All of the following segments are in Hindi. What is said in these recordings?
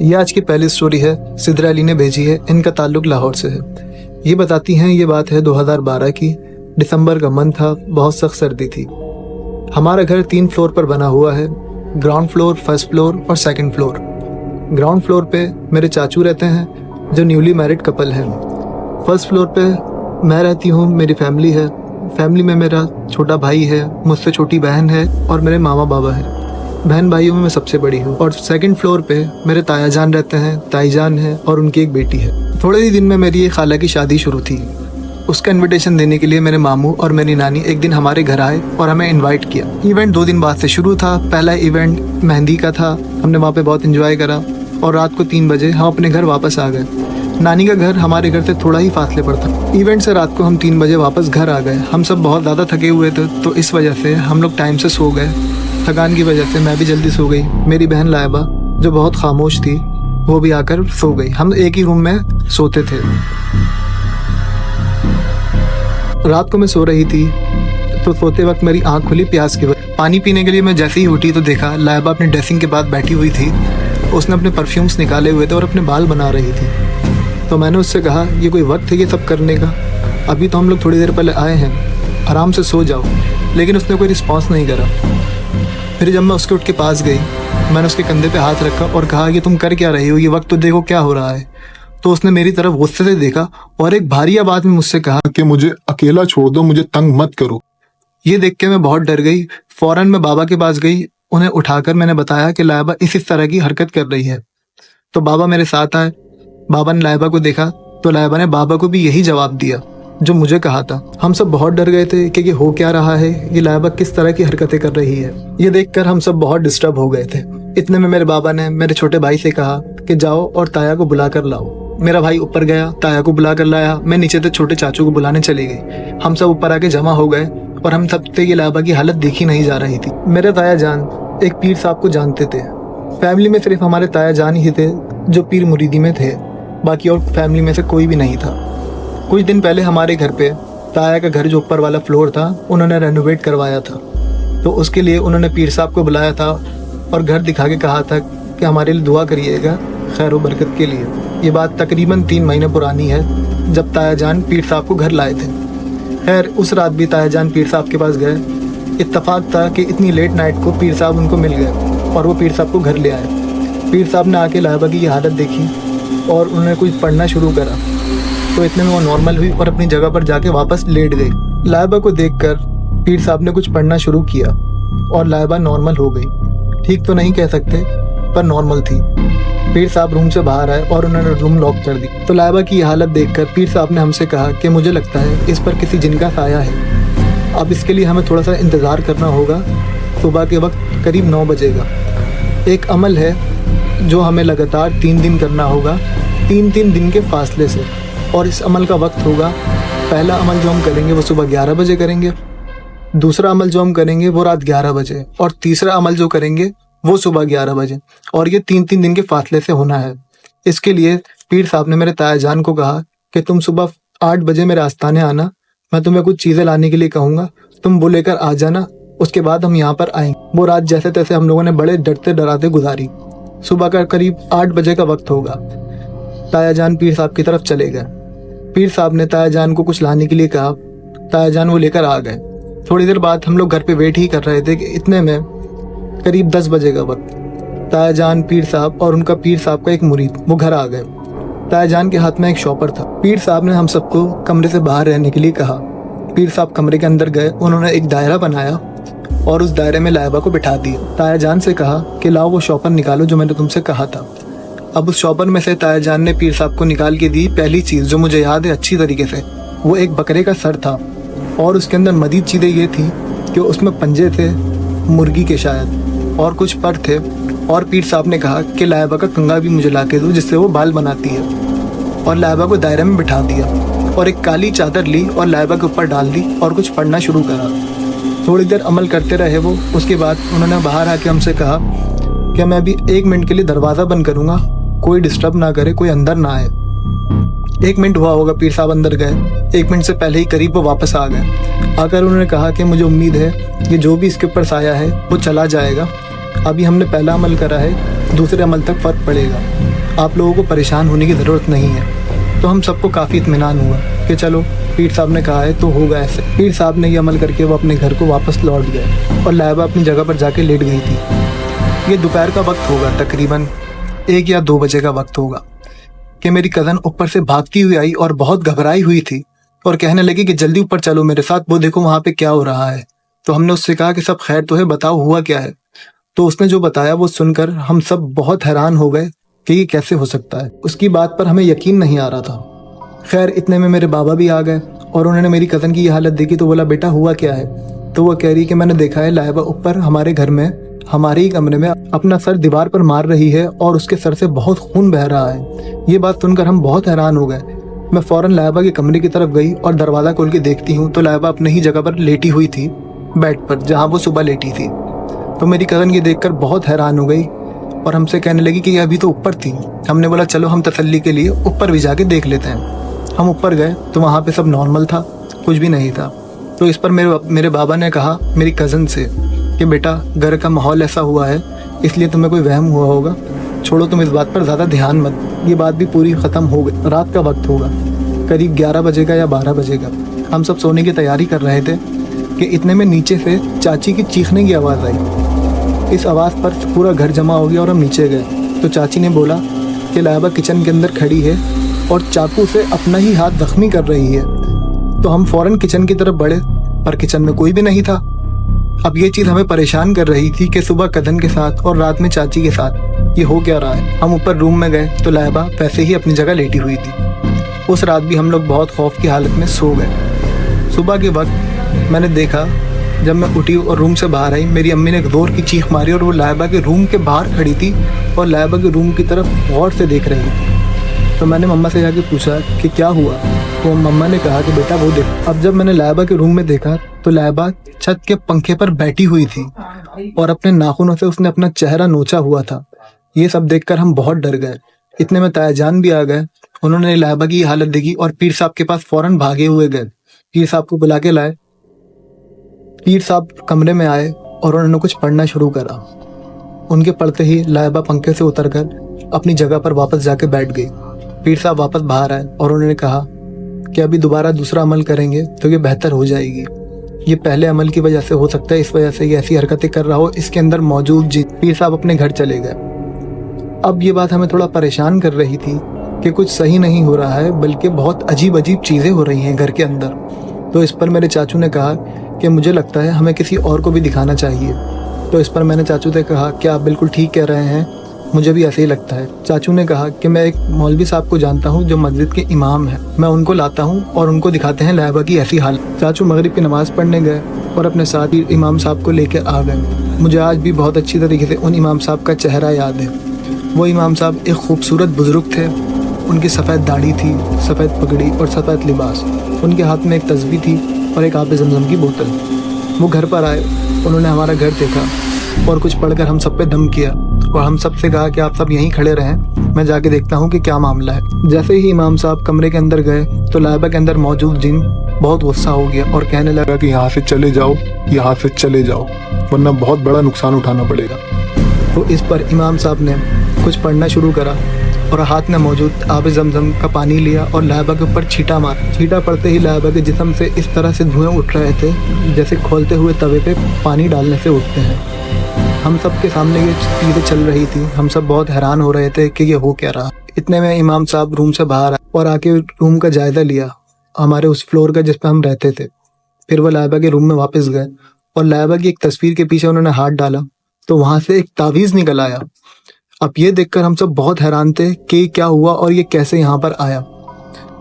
ये आज की पहली स्टोरी है, सिद्रा अली ने भेजी है। इनका ताल्लुक लाहौर से है। ये बताती हैं, ये बात है 2012 की, दिसंबर का मंथ था, बहुत सख्त सर्दी थी। हमारा घर 3 फ्लोर पर बना हुआ है, ग्राउंड फ्लोर, फर्स्ट फ्लोर और सेकंड फ्लोर। ग्राउंड फ्लोर पे मेरे चाचू रहते हैं जो न्यूली मैरिड कपल हैं। फर्स्ट फ्लोर पे मैं रहती हूँ, मेरी फैमिली है। फैमिली में मेरा छोटा भाई है, मुझसे छोटी बहन है और मेरे मामा बाबा हैं। बहन भाइयों में मैं सबसे बड़ी हूँ। और सेकंड फ्लोर पे मेरे ताया जान रहते हैं, ताई जान है और उनकी एक बेटी है। थोड़े ही दिन में मेरी एक खाला की शादी शुरू थी। उसका इनविटेशन देने के लिए मेरे मामू और मेरी नानी एक दिन हमारे घर आए और हमें इनवाइट किया। इवेंट 2 दिन बाद से शुरू था। पहला इवेंट मेहंदी का था, हमने वहाँ पे बहुत एंजॉय करा और रात को 3 बजे हम अपने घर वापस आ गए। नानी का घर हमारे घर से थोड़ा ही फासले पर था। इवेंट से रात को हम 3 बजे वापस घर आ गए। हम सब बहुत ज़्यादा थके हुए थे, तो इस वजह से हम लोग टाइम से सो गए। थकान की वजह से मैं भी जल्दी सो गई। मेरी बहन लाइबा जो बहुत खामोश थी वो भी आकर सो गई। हम एक ही रूम में सोते थे। रात को मैं सो रही थी तो सोते वक्त मेरी आंख खुली प्यास की वजह। पानी पीने के लिए मैं जैसे ही उठी तो देखा लाइबा अपनी ड्रेसिंग के बाद बैठी हुई थी। उसने अपने परफ्यूम्स निकाले हुए थे और अपने बाल बना रही थी। तो मैंने उससे कहा, ये कोई वक्त है ये सब करने का? अभी तो हम लोग थोड़ी देर पहले आए हैं, आराम से सो जाओ। लेकिन उसने कोई रिस्पॉन्स नहीं करा। फिर जब मैं उसके उठ के पास गई, मैंने उसके कंधे पे हाथ रखा और कहा कि तुम कर क्या रही हो, ये वक्त तो देखो क्या हो रहा है। तो उसने मेरी तरफ गुस्से से देखा और एक भारी आवाज में मुझसे कहा कि मुझे अकेला छोड़ दो, मुझे तंग मत करो। ये देख के मैं बहुत डर गई। फौरन मैं बाबा के पास गई। उन्हें उठाकर मैंने बताया कि लाइबा इस तरह की हरकत कर रही है। तो बाबा मेरे साथ आए। बाबा ने लाइबा को देखा तो लाइबा ने बाबा को भी यही जवाब दिया जो मुझे कहा था। हम सब बहुत डर गए थे कि ये हो क्या रहा है, ये लाइबा किस तरह की हरकतें कर रही है। ये देखकर हम सब बहुत डिस्टर्ब हो गए थे। इतने में मेरे बाबा ने मेरे छोटे भाई से कहा कि जाओ और ताया को बुला कर लाओ। मेरा भाई ऊपर गया, ताया को बुला कर लाया। मैं नीचे से छोटे चाचू को बुलाने चली गई। हम सब ऊपर आके जमा हो गए और हम सब से ये लाइबा की हालत देखी नहीं जा रही थी। मेरे ताया जान एक पीर साहब को जानते थे। फैमिली में सिर्फ हमारे ताया जान ही थे जो पीर मुरीदी में थे, बाकी और फैमिली में से कोई भी नहीं था। कुछ दिन पहले हमारे घर पे ताया का घर जो ऊपर वाला फ्लोर था उन्होंने रेनोवेट करवाया था। तो उसके लिए उन्होंने पीर साहब को बुलाया था और घर दिखा के कहा था कि हमारे लिए दुआ करिएगा खैर व बरकत के लिए। ये बात तकरीबन 3 महीने पुरानी है, जब ताया जान पीर साहब को घर लाए थे। खैर उस रात भी ताया जान पीर साहब के पास गए। इत्तफाक था कि इतनी लेट नाइट को पीर साहब उनको मिल गए और वो पीर साहब को घर ले आए। पीर साहब ने आके लाइबा की ये हालत देखी और उन्होंने कुछ पढ़ना शुरू करा। तो इतने में वो नॉर्मल हुई और अपनी जगह पर जाके वापस लेट गई। लाइबा को देखकर पीर साहब ने कुछ पढ़ना शुरू किया और लाइबा नॉर्मल हो गई। ठीक तो नहीं कह सकते पर नॉर्मल थी। पीर साहब रूम से बाहर आए और उन्होंने रूम लॉक कर दी। तो लाइबा की हालत देखकर पीर साहब ने हमसे कहा कि मुझे लगता है इस पर किसी जिन का साया है। अब इसके लिए हमें थोड़ा सा इंतज़ार करना होगा। सुबह के वक्त करीब 9 बजेगा। एक अमल है जो हमें लगातार 3 दिन करना होगा, 3-3 दिन के फासले से। और इस अमल का वक्त होगा, पहला अमल जो हम करेंगे वो सुबह 11 बजे करेंगे, दूसरा अमल जो हम करेंगे वो रात 11 बजे और तीसरा अमल जो करेंगे वो सुबह 11 बजे। और ये 3-3 दिन के फासले से होना है। इसके लिए पीर साहब ने मेरे ताया जान को कहा कि तुम सुबह 8 बजे मेरे आस्थाने आना, मैं तुम्हें कुछ चीज़ें लाने के लिए कहूँगा, तुम वो लेकर आ जाना, उसके बाद हम यहाँ पर आएंगे। वो रात जैसे तैसे हम लोगों ने बड़े डरते डराते गुजारी। सुबह का करीब 8 बजे का वक्त होगा। ताया जान पीर साहब की तरफ चले गए। पीर साहब ने ताया जान को कुछ लाने के लिए कहा। ताया जान वो लेकर आ गए। थोड़ी देर बाद हम लोग घर पे वेट ही कर रहे थे कि इतने में करीब 10 बजे का वक्त, ताया जान, पीर साहब और उनका पीर साहब का एक मुरीद वो घर आ गए। ताया जान के हाथ में एक शॉपर था। पीर साहब ने हम सबको कमरे से बाहर रहने के लिए कहा। पीर साहब कमरे के अंदर गए। उन्होंने एक दायरा बनाया और उस दायरे में लाइबा को बिठा दिया। ताया जान से कहा कि लाओ वो शॉपर निकालो जो मैंने तुमसे कहा था। अब उस शॉपर में से ताया जान ने पीर साहब को निकाल के दी पहली चीज़ जो मुझे याद है अच्छी तरीके से, वो एक बकरे का सर था और उसके अंदर मज़ीद चीज़ें ये थी कि उसमें पंजे थे मुर्गी के शायद और कुछ पर थे। और पीर साहब ने कहा कि लाइबा का कंगा भी मुझे ला के दो जिससे वो बाल बनाती है। और लाइबा को दायरे में बिठा दिया और एक काली चादर ली और लाइबा के ऊपर डाल दी और कुछ पढ़ना शुरू करा। थोड़ी देर अमल करते रहे वो। उसके बाद उन्होंने बाहर आके हमसे कहा कि मैं अभी 1 मिनट के लिए दरवाज़ा बंद करूँगा, कोई डिस्टर्ब ना करे, कोई अंदर ना आए। 1 मिनट हुआ होगा, पीर साहब अंदर गए। 1 मिनट से पहले ही करीब वो वापस आ गए। आकर उन्होंने कहा कि मुझे उम्मीद है कि जो भी इसके ऊपर साया है वो चला जाएगा। अभी हमने पहला अमल करा है, दूसरे अमल तक फ़र्क पड़ेगा। आप लोगों को परेशान होने की ज़रूरत नहीं है। तो हम सबको काफ़ी इत्मीनान हुआ कि चलो पीर साहब ने कहा है तो होगा ऐसे। पीर साहब ने ये अमल करके वो अपने घर को वापस लौट गए और लाइबा अपनी जगह पर जाके लेट गई थी। ये दोपहर का वक्त होगा, तकरीबन 1 या 2 बजे का वक्त होगा कि मेरी कज़न ऊपर से भागती हुई आई और बहुत घबराई हुई थी और कहने लगी कि जल्दी ऊपर चलो मेरे साथ, वो देखो वहाँ पे क्या हो रहा है। तो हमने उससे कहा कि सब खैर तो है, बताओ हुआ क्या है। तो उसने जो बताया वो सुनकर हम सब बहुत हैरान हो गए कि ये कैसे हो सकता है। उसकी बात पर हमें यकीन नहीं आ रहा था। खैर इतने में मेरे बाबा भी आ गए और उन्होंने मेरी कज़न की ये हालत देखी तो बोला, बेटा हुआ क्या है। तो वो कह रही कि मैंने देखा है लाइबा ऊपर हमारे घर में, हमारे ही कमरे में अपना सर दीवार पर मार रही है और उसके सर से बहुत खून बह रहा है। ये बात सुनकर हम बहुत हैरान हो गए। मैं फ़ौरन लाइबा के कमरे की तरफ गई और दरवाज़ा खोल के देखती हूँ तो लाइबा अपने ही जगह पर लेटी हुई थी, बेड पर, जहाँ वो सुबह लेटी थी। तो मेरी कज़न ये देखकर बहुत हैरान हो गई और हमसे कहने लगी कि ये अभी तो ऊपर थी। हमने बोला चलो हम तसल्ली के लिए ऊपर भी जाके देख लेते हैं। हम ऊपर गए तो वहाँ पे सब नॉर्मल था, कुछ भी नहीं था। तो इस पर मेरे बाबा ने कहा मेरी कज़न से कि बेटा घर का माहौल ऐसा हुआ है इसलिए तुम्हें कोई वहम हुआ होगा, छोड़ो तुम इस बात पर ज़्यादा ध्यान मत। ये बात भी पूरी ख़त्म हो गई। रात का वक्त होगा, करीब 11 बजे का या 12 बजे का। हम सब सोने की तैयारी कर रहे थे कि इतने में नीचे से चाची की चीखने की आवाज़ आई। इस आवाज़ पर पूरा घर जमा हो गया और हम नीचे गए तो चाची ने बोला कि लाइबा किचन के अंदर खड़ी है और चाकू से अपना ही हाथ जख्मी कर रही है। तो हम फ़ौरन किचन की तरफ बढ़े पर किचन में कोई भी नहीं था। अब ये चीज़ हमें परेशान कर रही थी कि सुबह कज़न के साथ और रात में चाची के साथ ये हो क्या रहा है। हम ऊपर रूम में गए तो लाइबा वैसे ही अपनी जगह लेटी हुई थी। उस रात भी हम लोग बहुत खौफ की हालत में सो गए। सुबह के वक्त मैंने देखा, जब मैं उठी और रूम से बाहर आई, मेरी अम्मी ने एक ज़ोर की चीख मारी और वो लाइबा के रूम के बाहर खड़ी थी और लाइबा के रूम की तरफ गौर से देख रही थी। तो मैंने मम्मा से जाके पूछा कि क्या हुआ। तो मम्मा ने कहा कि बेटा वो देख। अब जब मैंने लाइबा के रूम में देखा तो लाइबा छत के पंखे पर बैठी हुई थी और अपने नाखूनों से उसने अपना चेहरा नोचा हुआ था। ये सब देखकर हम बहुत डर गए। इतने में तायाजान भी आ गए। उन्होंने लाइबा की हालत देखी और पीर साहब के पास फौरन भागे हुए गए। पीर साहब को बुला के लाए। पीर साहब कमरे में आए और उन्होंने कुछ पढ़ना शुरू करा। उनके पढ़ते ही लाइबा पंखे से उतरकर अपनी जगह पर वापस जाके बैठ गई। पीर साहब वापस बाहर आए और उन्होंने कहा कि अभी दोबारा दूसरा अमल करेंगे तो ये बेहतर हो जाएगी। ये पहले अमल की वजह से हो सकता है, इस वजह से ये ऐसी हरकतें कर रहा हो, इसके अंदर मौजूद जी। पीर साहब अपने घर चले गए। अब ये बात हमें थोड़ा परेशान कर रही थी कि कुछ सही नहीं हो रहा है, बल्कि बहुत अजीब अजीब चीज़ें हो रही हैं घर के अंदर। तो इस पर मेरे चाचू ने कहा कि मुझे लगता है हमें किसी और को भी दिखाना चाहिए। तो इस पर मैंने चाचू से कहा कि आप बिल्कुल ठीक कह रहे हैं, मुझे भी ऐसे ही लगता है। चाचू ने कहा कि मैं एक मौलवी साहब को जानता हूँ जो मस्जिद के इमाम हैं, मैं उनको लाता हूँ और उनको दिखाते हैं लाइबा की ऐसी हालत। चाचू मगरिब की नमाज़ पढ़ने गए और अपने साथ ही इमाम साहब को लेकर आ गए। मुझे आज भी बहुत अच्छी तरीके से उन इमाम साहब का चेहरा याद है। वो इमाम साहब एक खूबसूरत बुज़ुर्ग थे। उनकी सफ़ेद दाढ़ी थी, सफ़ेद पगड़ी और सफ़ेद लिबास। उनके हाथ में एक तस्बीह थी और एक आब ज़मज़म की बोतल। वो घर पर आए, उन्होंने हमारा घर देखा और कुछ पढ़कर हम सब पे दम किया और हम सब से कहा कि आप सब यहीं खड़े रहें, मैं जाके देखता हूँ कि क्या मामला है। जैसे ही इमाम साहब कमरे के अंदर गए तो लाइबा के अंदर मौजूद जिन बहुत गुस्सा हो गया और कहने लगा कि यहाँ से चले जाओ, यहाँ से चले जाओ, वरना बहुत बड़ा नुकसान उठाना पड़ेगा। तो इस पर इमाम साहब ने कुछ पढ़ना शुरू करा और हाथ में मौजूद आब ज़मज़म का पानी लिया और लाइबा के ऊपर छींटा मारा। छींटा पड़ते ही लाइबा के जिस्म से इस तरह से धुएं उठ रहे थे जैसे खोलते हुए तवे पे पानी डालने से उठते हैं। हम सब के सामने ये चीज़ें चल रही थी। हम सब बहुत हैरान हो रहे थे कि ये हो क्या रहा। इतने में इमाम साहब रूम से बाहर आए और आके रूम का जायज़ा लिया, हमारे उस फ्लोर का जिस पे हम रहते थे। फिर वो लाइबा के रूम में वापस गए और लाइबा की एक तस्वीर के पीछे उन्होंने हाथ डाला तो वहाँ से एक तावीज़ निकल आया। अब ये देखकर हम सब बहुत हैरान थे कि क्या हुआ और ये कैसे यहाँ पर आया।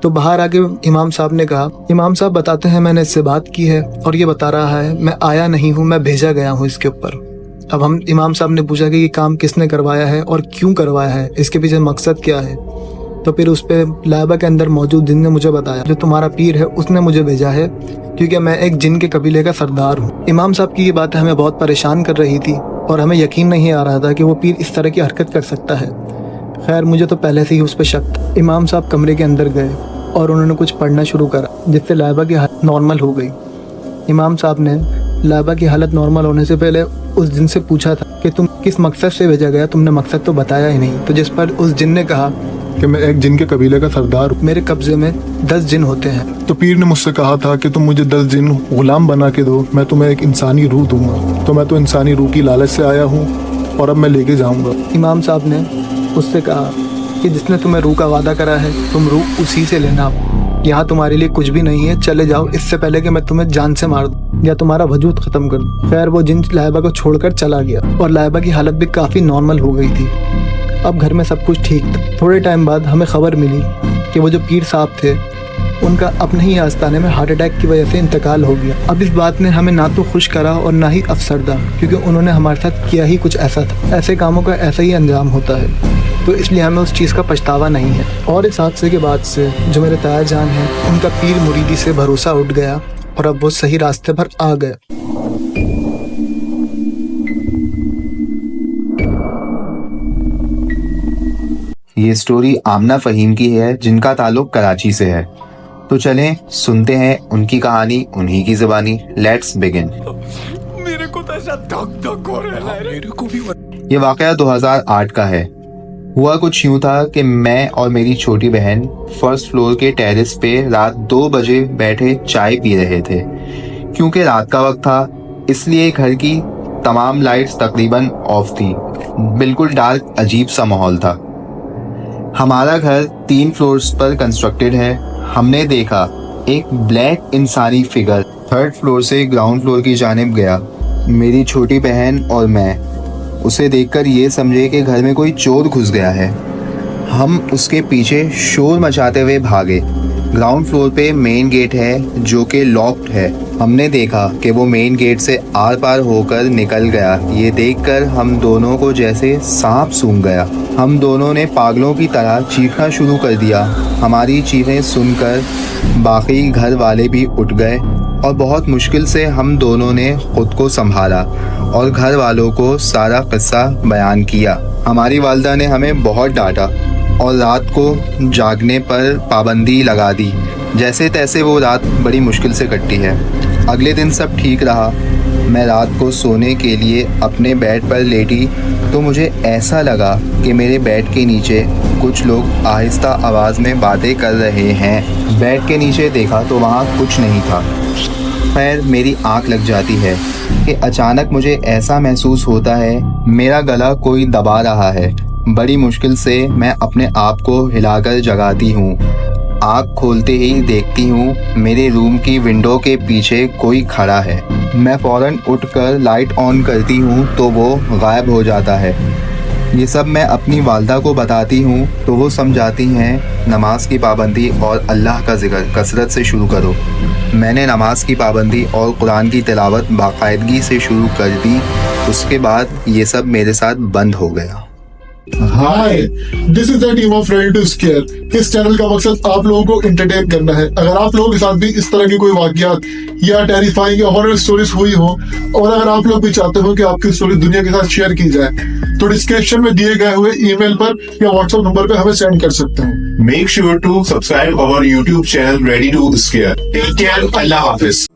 तो बाहर आके इमाम साहब ने कहा, इमाम साहब बताते हैं मैंने इससे बात की है और ये बता रहा है मैं आया नहीं हूँ, मैं भेजा गया हूँ इसके ऊपर। अब हम इमाम साहब ने पूछा कि ये काम किसने करवाया है और क्यों करवाया है, इसके पीछे मकसद क्या है। तो फिर उस पर लाइबा के अंदर मौजूद जिन ने मुझे बताया जो तुम्हारा पीर है उसने मुझे भेजा है क्योंकि मैं एक जिन के कबीले का सरदार हूँ। इमाम साहब की ये बातें हमें बहुत परेशान कर रही थी और हमें यकीन नहीं आ रहा था कि वो पीर इस तरह की हरकत कर सकता है। खैर मुझे तो पहले से ही उस पर शक था। इमाम साहब कमरे के अंदर गए और उन्होंने कुछ पढ़ना शुरू करा जिससे लाइबा की हालत नॉर्मल हो गई। इमाम साहब ने लाइबा की हालत नॉर्मल होने से पहले उस दिन से पूछा था कि तुम किस मकसद से भेजा गया, तुमने मकसद तो बताया ही नहीं। तो जिस पर उस जिन ने कहा कि मैं एक जिन के कबीले का सरदार हूँ। मेरे कब्जे में 10 जिन होते हैं। तो पीर ने मुझसे कहा था कि तुम मुझे 10 जिन गुलाम बना के दो, मैं तुम्हें एक इंसानी रूह दूंगा। तो मैं तो इंसानी रूह की लालच से आया हूँ और अब मैं लेके जाऊंगा। इमाम साहब ने उससे कहा कि जिसने तुम्हें रूह का वादा करा है, तुम रूह उसी से लेना। यहाँ तुम्हारे लिए कुछ भी नहीं है, चले जाओ इससे पहले कि मैं तुम्हें जान से मार दूं या तुम्हारा वजूद खत्म कर दूं। खैर वो जिन लाइबा को छोड़कर चला गया और लाइबा की हालत भी काफी नॉर्मल हो गई थी। अब घर में सब कुछ ठीक था। थोड़े टाइम बाद हमें खबर मिली कि वो जो पीर साहब थे उनका अपने ही आस्थाने में हार्ट अटैक की वजह से इंतकाल हो गया। अब इस बात ने हमें ना तो खुश करा और ना ही अफसरदा, क्योंकि उन्होंने हमारे साथ किया ही कुछ ऐसा था। ऐसे कामों का ऐसा ही अंजाम होता है, तो इसलिए हमें उस चीज़ का पछतावा नहीं है। और इस हादसे के बाद से जो मेरे ताया जान हैं, उनका पीर मुरीदी से भरोसा उठ गया और अब वो सही रास्ते पर आ गए। ये स्टोरी आमना फ़हीम की है, जिनका ताल्लुक कराची से है। तो चलें सुनते हैं उनकी कहानी उन्हीं की ज़बानी। Let's begin. मेरे को तो ऐसा धक धक हो रहा है। मेरे को भी ये वाकया 2008 का है। हुआ कुछ यूं था कि मैं और मेरी छोटी बहन फर्स्ट फ्लोर के टेरेस पे रात 2 बजे बैठे चाय पी रहे थे। क्योंकि रात का वक्त था, इसलिए घर की तमाम लाइट्स तकरीबन ऑफ थी। बिल्कुल डार्क अजीब सा माहौल था। हमारा घर 3 फ्लोर्स पर कंस्ट्रक्टेड है। हमने देखा एक ब्लैक इंसानी फिगर 3rd फ्लोर से ग्राउंड फ्लोर की जानिब गया। मेरी छोटी बहन और मैं उसे देखकर ये समझे कि घर में कोई चोर घुस गया है। हम उसके पीछे शोर मचाते हुए भागे। ग्राउंड फ्लोर पे मेन गेट है जो कि लॉक्ड है। हमने देखा कि वो मेन गेट से आर पार होकर निकल गया। ये देखकर हम दोनों को जैसे सांप सूंघ गया। हम दोनों ने पागलों की तरह चीखना शुरू कर दिया। हमारी चीखें सुनकर बाकी घर वाले भी उठ गए और बहुत मुश्किल से हम दोनों ने खुद को संभाला और घर वालों को सारा किस्सा बयान किया। हमारी वालिदा ने हमें बहुत डांटा और रात को जागने पर पाबंदी लगा दी। जैसे तैसे वो रात बड़ी मुश्किल से कटी है। अगले दिन सब ठीक रहा। मैं रात को सोने के लिए अपने बेड पर लेटी तो मुझे ऐसा लगा कि मेरे बेड के नीचे कुछ लोग आहिस्ता आवाज़ में बातें कर रहे हैं। बेड के नीचे देखा तो वहाँ कुछ नहीं था। खैर मेरी आंख लग जाती है कि अचानक मुझे ऐसा महसूस होता है मेरा गला कोई दबा रहा है। बड़ी मुश्किल से मैं अपने आप को हिलाकर जगाती हूँ। आँख खोलते ही देखती हूँ मेरे रूम की विंडो के पीछे कोई खड़ा है। मैं फ़ौरन उठकर लाइट ऑन करती हूँ तो वो गायब हो जाता है। ये सब मैं अपनी वालिदा को बताती हूँ तो वो समझाती हैं नमाज की पाबंदी और अल्लाह का जिक्र कसरत से शुरू करो। मैंने नमाज की पाबंदी और कुरान की तिलावत बाकायदगी से शुरू कर दी। उसके बाद ये सब मेरे साथ बंद हो गया। Hi, this is the team of ready to scare. इस चैनल का मकसद आप लोगों को एंटरटेन करना है। अगर आप लोगों के साथ भी इस तरह की कोई वाकयात या टेरिफाइंग या हॉरर स्टोरीज हुई हो और अगर आप लोग भी चाहते हो कि आपकी स्टोरी दुनिया के साथ शेयर की जाए तो डिस्क्रिप्शन में दिए गए हुए ईमेल पर या व्हाट्सएप नंबर पर हमें सेंड कर सकते हैं। Make sure to subscribe our YouTube channel Ready to Scare. Take care. Allah Hafiz.